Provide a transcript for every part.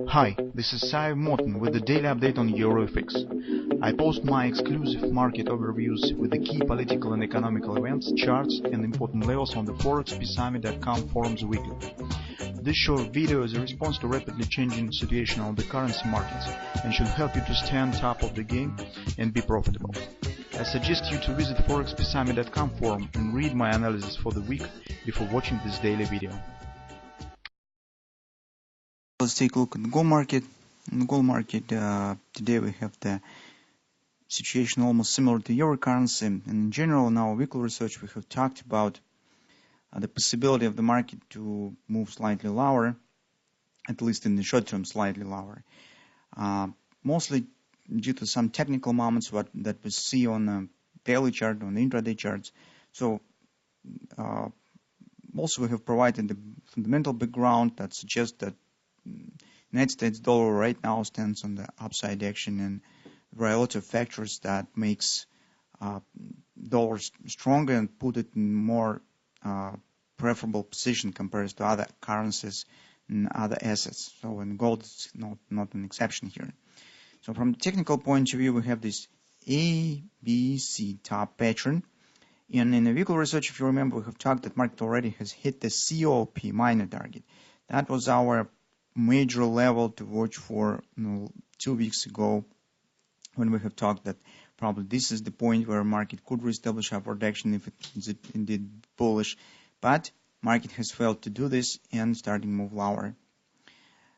Hi, this is Sive Morten with the daily update on EuroFX. I post my exclusive market overviews with the key political and economical events, charts and important levels on the ForexPeaceArmy.com forums weekly. This short video is a response to rapidly changing situation on the currency markets and should help you to stay on top of the game and be profitable. I suggest you to visit ForexPeaceArmy.com forum and read my analysis for the week before watching this daily video. Let's take a look at the gold market. In the gold market, today we have the situation almost similar to euro currency. And in general, in our weekly research, we have talked about the possibility of the market to move slightly lower, at least in the short term, slightly lower. Mostly due to some technical moments that we see on the daily chart, on the intraday charts. So also we have provided the fundamental background that suggests that United States dollar right now stands on the upside action, and there are a lot of factors that makes dollars stronger and put it in more preferable position compared to other currencies and other assets. So, and gold is not an exception here. So from the technical point of view, we have this A, B, C top pattern. And in the weekly research, if you remember, we have talked that market already has hit the COP minor target. That was our major level to watch for 2 weeks ago, when we have talked that probably this is the point where market could reestablish upward action if it is indeed bullish, but market has failed to do this and starting to move lower.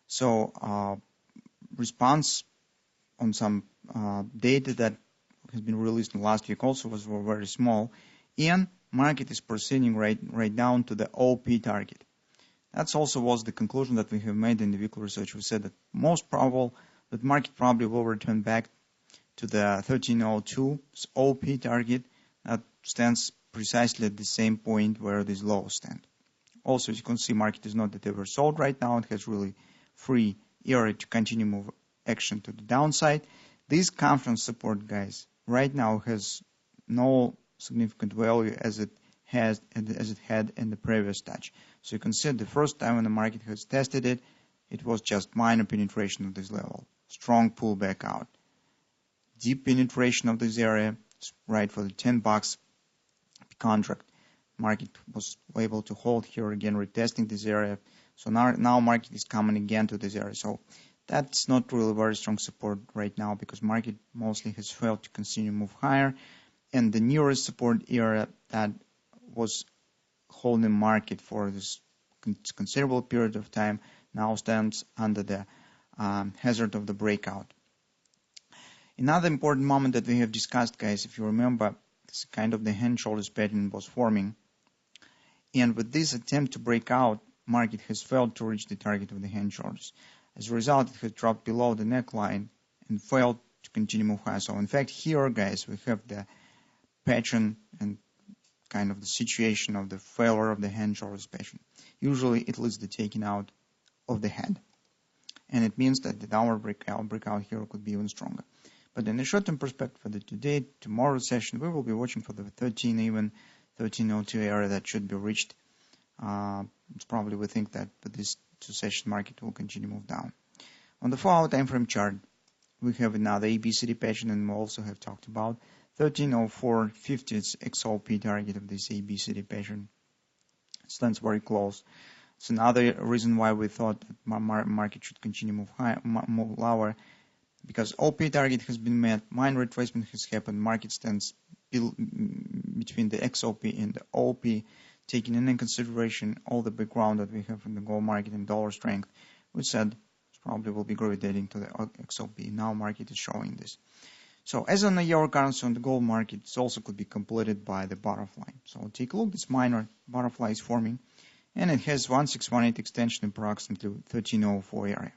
So response on some data that has been released in last week also was very small, and market is proceeding right down to the OP target. That also was the conclusion that we have made in the weekly research. We said that most probable that market probably will return back to the 1302 OP target that stands precisely at the same point where these lows stand. Also, as you can see, market is not that oversold right now. It has really free area to continue move action to the downside. This conference support, guys, right now has no significant value as it had in the previous touch. So you can see the first time when the market has tested it, it was just minor penetration of this level. Strong pullback out. Deep penetration of this area, right, for the $10 per contract. Market was able to hold here again, retesting this area. So now market is coming again to this area. So that's not really very strong support right now because market mostly has failed to continue move higher. And the nearest support area that was holding market for this considerable period of time now stands under the hazard of the breakout. Another important moment that we have discussed, guys, if you remember, it's kind of the hand shoulders pattern was forming, and with this attempt to break out, market has failed to reach the target of the hand shoulders. As a result, it has dropped below the neckline and failed to continue move higher. So in fact here, guys, we have the pattern and kind of the situation of the failure of the hand shoulders pattern. Usually it leads to the taking out of the head, and it means that the downward breakout here could be even stronger. But in the short-term perspective for the today, tomorrow's session, we will be watching for the 1302 area that should be reached. It's probably we think that with this two-session market will continue to move down. On the 4-hour time frame chart, we have another ABCD pattern, and we also have talked about 1304.50 is XOP target of this ABCD pattern. It stands very close. It's another reason why we thought that market should continue move lower, because OP target has been met, minor retracement has happened, market stands between the XOP and the OP, taking into consideration all the background that we have in the gold market and dollar strength. We said it probably will be gravitating to the XOP. Now market is showing this. So as on the euro currency on the gold market, it also could be completed by the butterfly. So take a look, this minor butterfly is forming, and it has 1618 extension approximately 1304 area.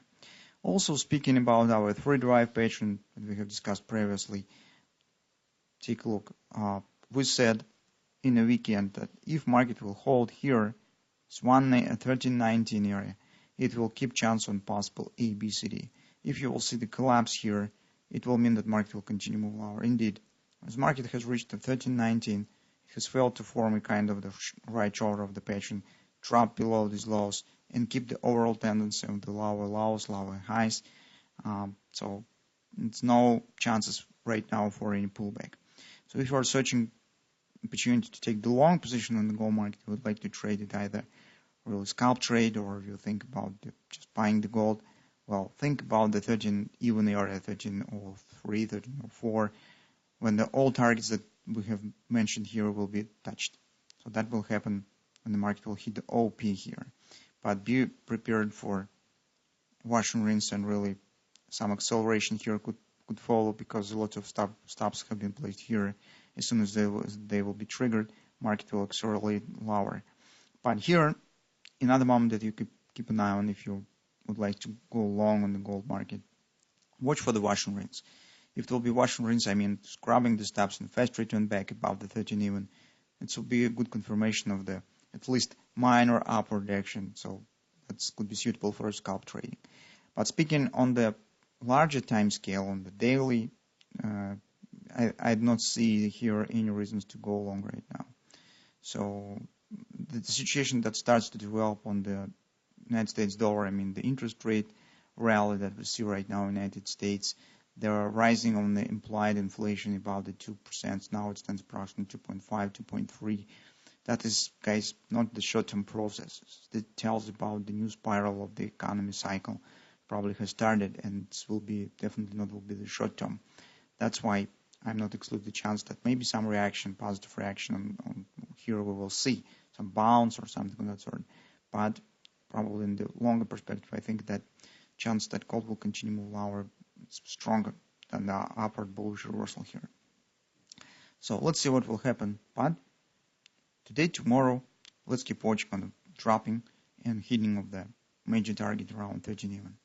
Also speaking about our 3-drive pattern that we have discussed previously, take a look. We said in the weekend that if market will hold here, it's 1319 area, it will keep chance on possible ABCD. If you will see the collapse here, it will mean that market will continue to move lower. Indeed, as market has reached the 1319, it has failed to form a kind of the right shoulder of the pattern, drop below these lows, and keep the overall tendency of the lower lows, lower highs. So it's no chances right now for any pullback. So if you are searching opportunity to take the long position in the gold market, you would like to trade it either really scalp trade, or if you think about just buying the gold, well, think about the 13 even area, 1303, 1304, when all targets that we have mentioned here will be touched. So that will happen when the market will hit the OP here. But be prepared for wash and rinse, and really some acceleration here could follow, because a lot of stops have been placed here. As soon as they will be triggered, market will accelerate lower. But here, another moment that you could keep an eye on if you would like to go long on the gold market, watch for the wash and rinse. If it will be wash and rinse, I mean scrubbing the stops and fast return back above the 13 even, it will be a good confirmation of the at least minor upward action. So that could be suitable for scalp trading. But speaking on the larger time scale, on the daily, I do not see here any reasons to go long right now. So the situation that starts to develop on the United States dollar, I mean the interest rate rally that we see right now in the United States, they are rising on the implied inflation about the 2%. Now it stands approximately 2.5, 2.3. That is, guys, not the short-term processes. It tells about the new spiral of the economy cycle probably has started, and this will be definitely not will be the short-term. That's why I'm not exclude the chance that maybe some reaction, positive reaction on here we will see some bounce or something of that sort. But probably in the longer perspective, I think that chance that gold will continue to move lower is stronger than the upward bullish reversal here. So let's see what will happen. But today, tomorrow, let's keep watching on the dropping and hitting of the major target around 13 even.